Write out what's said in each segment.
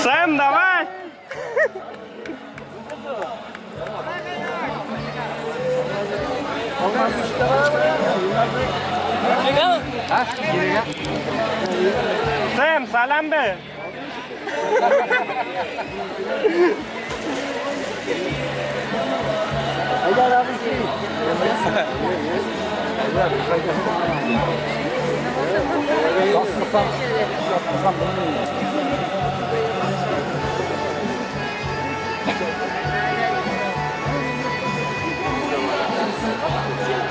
Сэм, давай! Сэм, salam ber.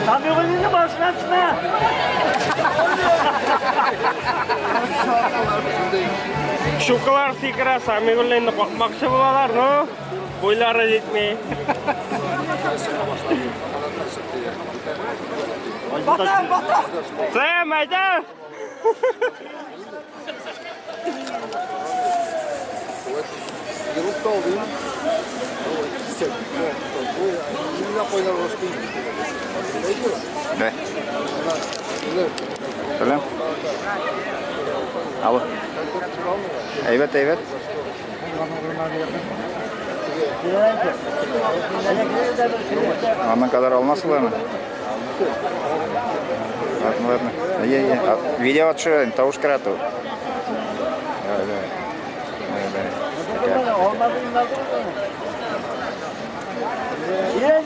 Samyog'ini boshini açma. Shukalar sekira samig'ullarni qoqmoqchi bo'lar, no? Bo'ylari yetmay. Сэм, ayda! Yıllık da olayım. Yıllık koylar hoş değil. Да. Salam. Alo. Evet. Ondan kadar olmazlar mı? Ладно. Video atışıyor, tavuş kıratı. Yine